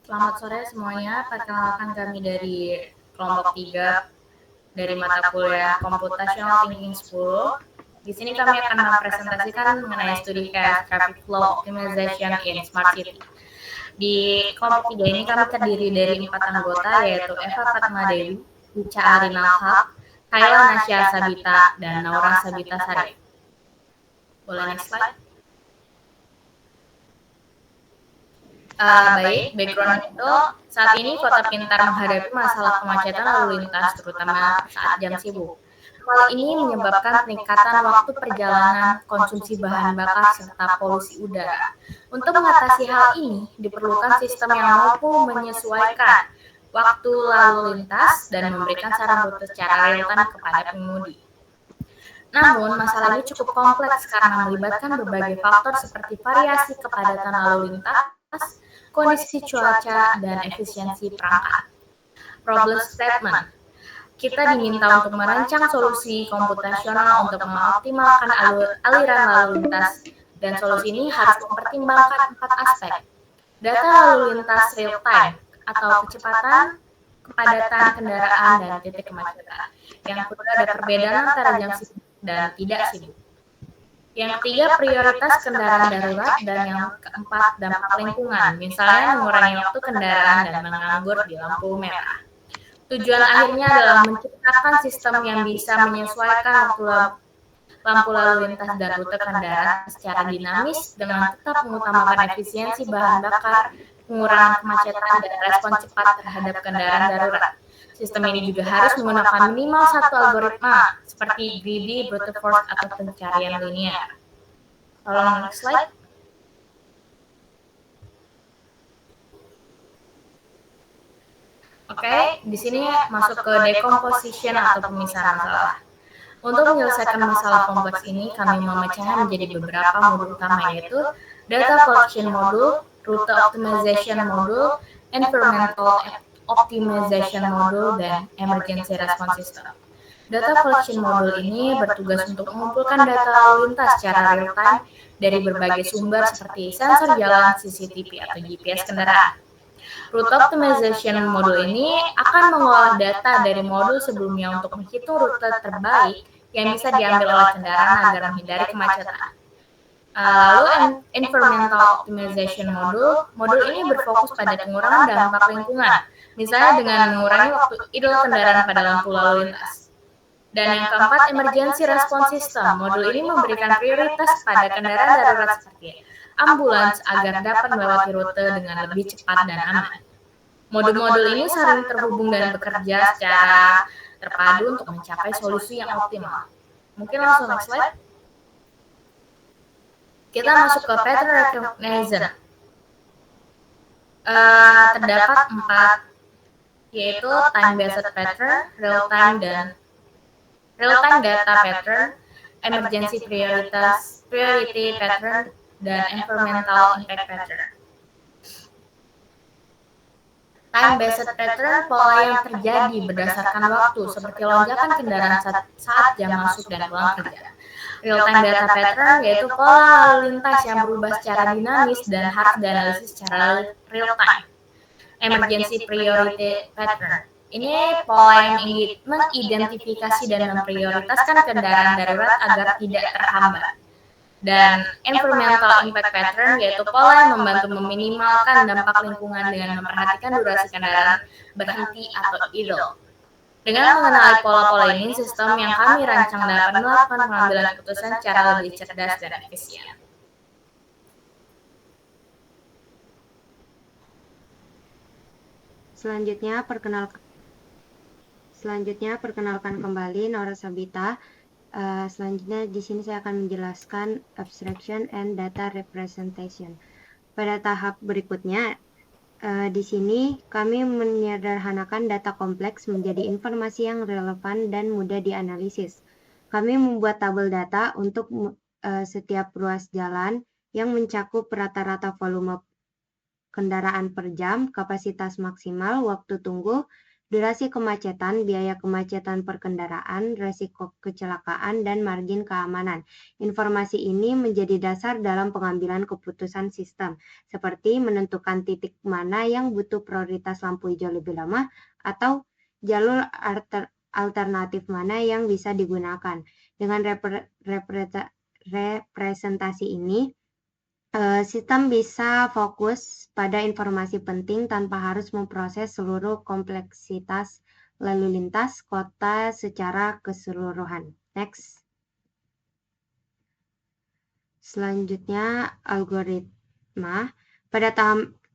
Selamat sore semuanya, perkenalkan kami dari kelompok 3 dari mata kuliah Computational Thinking 10. Di sini kami akan mempresentasikan mengenai studi case Traffic Flow Optimization in Smart City. Di kelompok 3 ini kami terdiri dari 4 anggota, yaitu Eva Fatma Dewi, Uca Arinal Haq, Kayla Nasya Sabita, dan Naura Sabita Sarif. Boleh next slide? Baik, background itu saat ini Kota Pintar menghadapi masalah kemacetan lalu lintas, terutama saat jam sibuk. Hal ini menyebabkan peningkatan waktu perjalanan, konsumsi bahan bakar, serta polusi udara. Untuk mengatasi hal ini, diperlukan sistem yang mampu menyesuaikan waktu lalu lintas dan memberikan saran rute secara real-time kepada pengemudi. Namun, masalah ini cukup kompleks karena melibatkan berbagai faktor seperti variasi kepadatan lalu lintas, kondisi cuaca, dan efisiensi perangkat. Problem statement. Kita diminta untuk merancang solusi komputasional untuk mengoptimalkan aliran lalu lintas, dan solusi ini harus mempertimbangkan 4 aspek. Data lalu lintas real time atau kecepatan, kepadatan kendaraan, dan titik kemacetan. Yang kedua ada perbedaan antara jam sibuk dan tidak sibuk. Yang ketiga, prioritas kendaraan darurat, dan yang keempat, dampak lingkungan, misalnya mengurangi waktu kendaraan dan menganggur di lampu merah. Tujuan akhirnya adalah menciptakan sistem yang bisa menyesuaikan waktu lampu lalu lintas dan rute kendaraan secara dinamis dengan tetap mengutamakan efisiensi bahan bakar, pengurangan kemacetan, dan respon cepat terhadap kendaraan darurat. Sistem ini juga harus menggunakan minimal satu algoritma seperti greedy, brute force, atau pencarian linear. Tolong next slide. Oke, di sini masuk ke decomposition atau pemisahan masalah. Untuk menyelesaikan masalah kompleks ini, kami memecahnya menjadi beberapa modul utama, yaitu data collection module, rute optimization module, environmental optimization module, dan emergency response system. Data collection module ini bertugas untuk mengumpulkan data lalu lintas secara real time dari berbagai sumber seperti sensor jalan, CCTV, atau GPS kendaraan. Route optimization module ini akan mengolah data dari modul sebelumnya untuk menghitung rute terbaik yang bisa diambil oleh kendaraan agar menghindari kemacetan. Lalu environmental optimization modul ini berfokus pada pengurangan dampak lingkungan, misalnya dengan mengurangi waktu idle kendaraan pada lampu lalu lintas. Dan yang keempat, emergency response system. Modul ini memberikan prioritas pada kendaraan darurat seperti ambulans agar dapat melewati rute dengan lebih cepat dan aman. Modul-modul ini saling terhubung dan bekerja secara terpadu untuk mencapai solusi yang optimal. Mungkin langsung next slide. Kita masuk ke pattern recognition. Terdapat 4, yaitu time-based pattern, real-time data pattern, emergency priority pattern, dan environmental impact pattern. Time-based pattern pola yang terjadi berdasarkan waktu, seperti lonjakan kendaraan saat jam masuk dan pulang kerja. Real-time data pattern yaitu pola lalu lintas yang berubah secara dinamis dan harus dianalisis secara real-time. Emergency priority pattern. Ini pola yang mengidentifikasi dan memprioritaskan kendaraan darurat agar tidak terhambat. Dan environmental impact pattern yaitu pola yang membantu meminimalkan dampak lingkungan dengan memperhatikan durasi kendaraan berhenti atau idle. Dengan mengenali pola-pola ini, sistem yang kami rancang dapat melakukan pengambilan keputusan secara lebih cerdas dan efisien. Selanjutnya perkenalkan kembali Naura Sabita. Selanjutnya di sini saya akan menjelaskan abstraction and data representation. Pada tahap berikutnya, di sini kami menyederhanakan data kompleks menjadi informasi yang relevan dan mudah dianalisis. Kami membuat tabel data untuk setiap ruas jalan yang mencakup rata-rata volume kendaraan per jam, kapasitas maksimal, waktu tunggu, durasi kemacetan, biaya kemacetan per kendaraan, resiko kecelakaan, dan margin keamanan. Informasi ini menjadi dasar dalam pengambilan keputusan sistem, seperti menentukan titik mana yang butuh prioritas lampu hijau lebih lama atau jalur alternatif mana yang bisa digunakan. Dengan representasi ini, sistem bisa fokus pada informasi penting tanpa harus memproses seluruh kompleksitas lalu lintas kota secara keseluruhan. Next. Selanjutnya, algoritma. Pada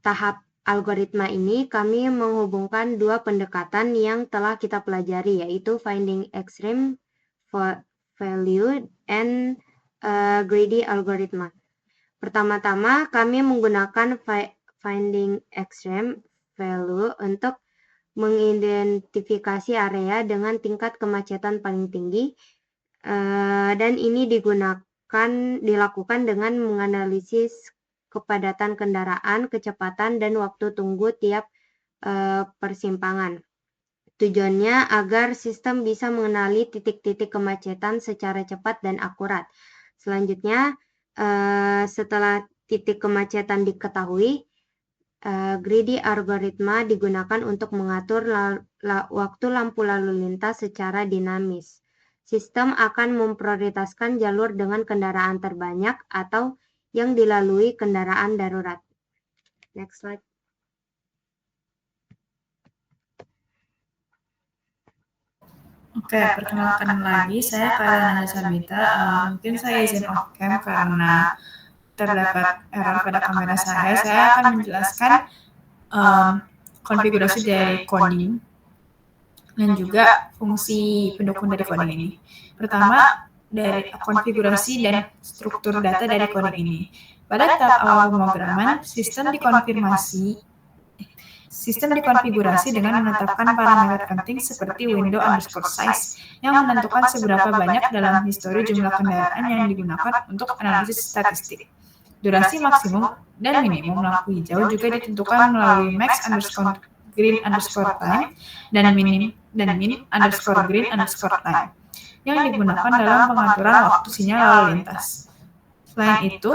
tahap algoritma ini, kami menghubungkan dua pendekatan yang telah kita pelajari, yaitu finding extreme value and greedy algoritma. Pertama-tama, kami menggunakan finding extreme value untuk mengidentifikasi area dengan tingkat kemacetan paling tinggi, dan ini dilakukan dengan menganalisis kepadatan kendaraan, kecepatan, dan waktu tunggu tiap persimpangan. Tujuannya agar sistem bisa mengenali titik-titik kemacetan secara cepat dan akurat. Selanjutnya, setelah titik kemacetan diketahui, greedy algoritma digunakan untuk mengatur waktu lampu lalu lintas secara dinamis. Sistem akan memprioritaskan jalur dengan kendaraan terbanyak atau yang dilalui kendaraan darurat. Next slide. Oke, perkenalkan lagi, saya Kaliana Sabita. Mungkin saya izin off cam karena terdapat error pada kamera saya. Saya akan menjelaskan konfigurasi dari coding dan juga fungsi pendukung dari coding ini. Pertama, dari konfigurasi dan struktur data dari coding ini. Pada tahap awal pemrograman, sistem dikonfigurasi dengan menetapkan parameter penting seperti window underscore size yang menentukan seberapa banyak dalam histori jumlah kendaraan yang digunakan untuk analisis statistik. Durasi maksimum dan minimum lampu hijau juga ditentukan melalui max underscore green underscore time dan min underscore green underscore time yang digunakan dalam pengaturan waktu sinyal lalu lintas. Selain itu,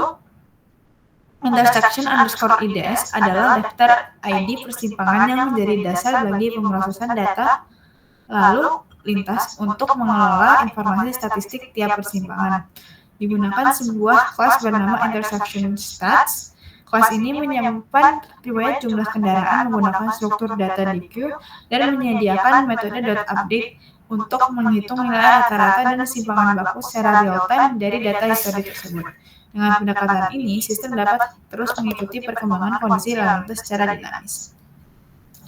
intersection underscore IDS adalah daftar ID persimpangan yang menjadi dasar bagi pemrosesan data lalu lintas untuk mengelola informasi statistik tiap persimpangan. Digunakan sebuah kelas bernama intersection stats. Kelas ini menyimpan riwayat jumlah kendaraan menggunakan struktur data di queue dan menyediakan metode .update untuk menghitung nilai rata-rata dan simpangan baku secara real-time dari data histori tersebut. Dengan pendekatan ini, sistem dapat terus mengikuti perkembangan kondisi lalu lintas secara dinamis.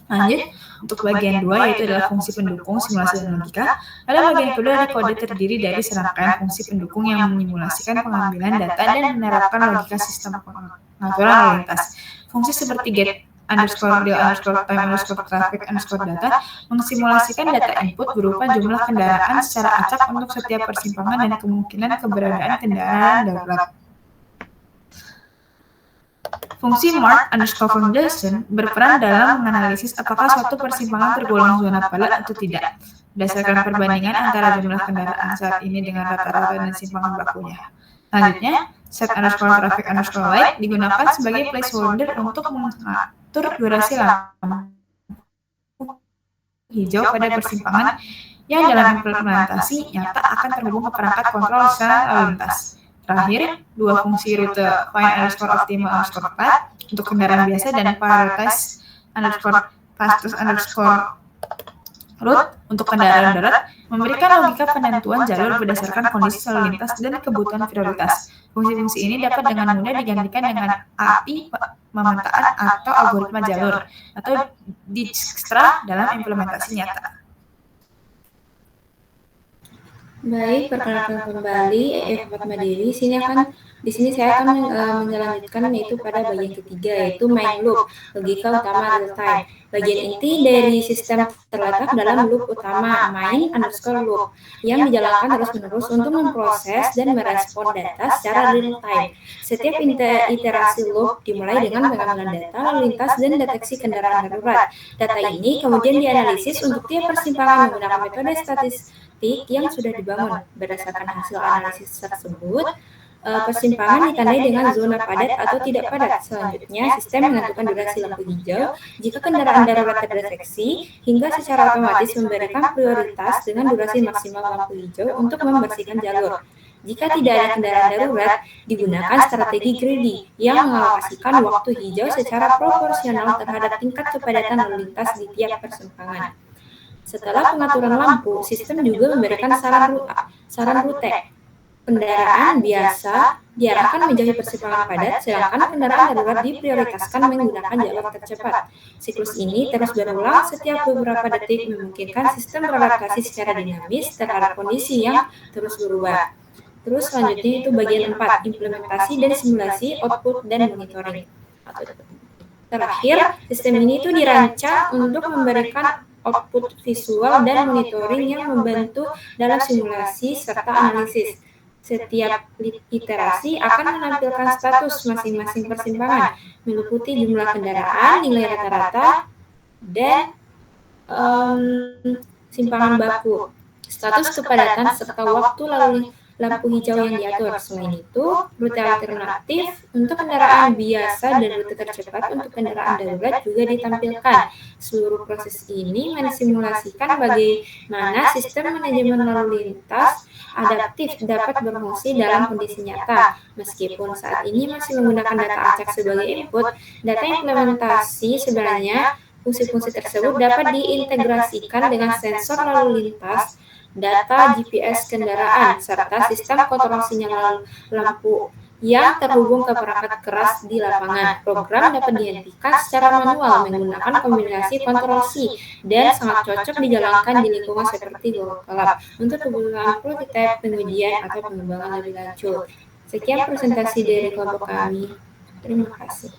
Lanjut, untuk bagian 2 yaitu adalah fungsi pendukung simulasi dan logika. Pada bagian kedua, dari kode terdiri dari serangkaian fungsi pendukung yang menyimulasikan pengambilan data dan menerapkan logika sistem pengaturan lalu lintas. Fungsi seperti get underscore deal underscore time underscore traffic underscore data mensimulasikan data input berupa jumlah kendaraan secara acak untuk setiap persimpangan dan kemungkinan keberadaan kendaraan darurat. Fungsi mark underscore foundation berperan dalam menganalisis apakah suatu persimpangan tergolong zona padat atau tidak, berdasarkan perbandingan antara jumlah kendaraan saat ini dengan rata-rata dan simpangan bakunya. Selanjutnya, set underscore traffic underscore light digunakan sebagai placeholder untuk mengatur durasi lampu hijau pada persimpangan yang dalam implementasi nyata akan terhubung ke perangkat kontrol secara lalu lintas. Terakhir, dua fungsi rute find underscore optimal underscore path untuk kendaraan biasa dan prioritize underscore fastest underscore route untuk kendaraan darat memberikan logika penentuan jalur berdasarkan kondisi lalu lintas dan kebutuhan prioritas. Fungsi-fungsi ini dapat dengan mudah digantikan dengan API pemetaan atau algoritma jalur atau Dijkstra dalam implementasi nyata. Baik, perkenalkan kembali EF Fatma Diri. Sini akan Di sini saya akan melanjutkan yaitu pada bagian ketiga, yaitu main loop, logika utama real time. Bagian inti dari sistem terletak dalam loop utama main_loop yang dijalankan terus-menerus untuk memproses dan merespon data secara real time. Setiap iterasi loop dimulai dengan pengambilan data lalu lintas dan deteksi kendaraan darurat. Data ini kemudian dianalisis untuk tiap persimpangan menggunakan metode statistik yang sudah dibangun. Berdasarkan hasil analisis tersebut, persimpangan ditandai dengan zona padat atau tidak padat. Selanjutnya, sistem menentukan durasi lampu hijau jika kendaraan darurat terdeteksi, hingga secara otomatis memberikan prioritas dengan durasi maksimal lampu hijau untuk membersihkan jalur. Jika tidak ada kendaraan darurat, digunakan strategi greedy yang mengalokasikan waktu hijau secara proporsional terhadap tingkat kepadatan lalu lintas di tiap persimpangan. Setelah pengaturan lampu, sistem juga memberikan saran rute. Kendaraan biasa diarahkan menjauhi persimpangan padat, sedangkan kendaraan darurat diprioritaskan menggunakan jalur tercepat. Siklus ini terus berulang setiap beberapa detik, memungkinkan sistem beradaptasi secara dinamis terhadap kondisi yang terus berubah. Terus selanjutnya itu bagian 4, implementasi dan simulasi, output dan monitoring. Terakhir, sistem ini itu dirancang untuk memberikan output visual dan monitoring yang membantu dalam simulasi serta analisis. Setiap iterasi akan menampilkan status masing-masing persimpangan, meliputi jumlah kendaraan, nilai rata-rata, dan simpangan baku, status kepadatan, serta waktu lalu lampu hijau yang diatur. Selain itu, rute alternatif untuk kendaraan biasa dan rute tercepat untuk kendaraan darurat juga ditampilkan. Seluruh proses ini mensimulasikan bagaimana sistem manajemen lalu lintas adaptif dapat berfungsi dalam kondisi nyata. Meskipun saat ini masih menggunakan data acak sebagai input, data implementasi sebenarnya fungsi-fungsi tersebut dapat diintegrasikan dengan sensor lalu lintas, data GPS kendaraan, serta sistem kontrol sinyal lampu yang terhubung ke perangkat keras di lapangan. Program dapat dihentikan secara manual menggunakan kombinasi kontrol C dan sangat cocok dijalankan di lingkungan seperti Google Lab untuk kebutuhan prototipe, pengujian, atau pengembangan lebih lanjut. Sekian presentasi dari kelompok kami. Terima kasih.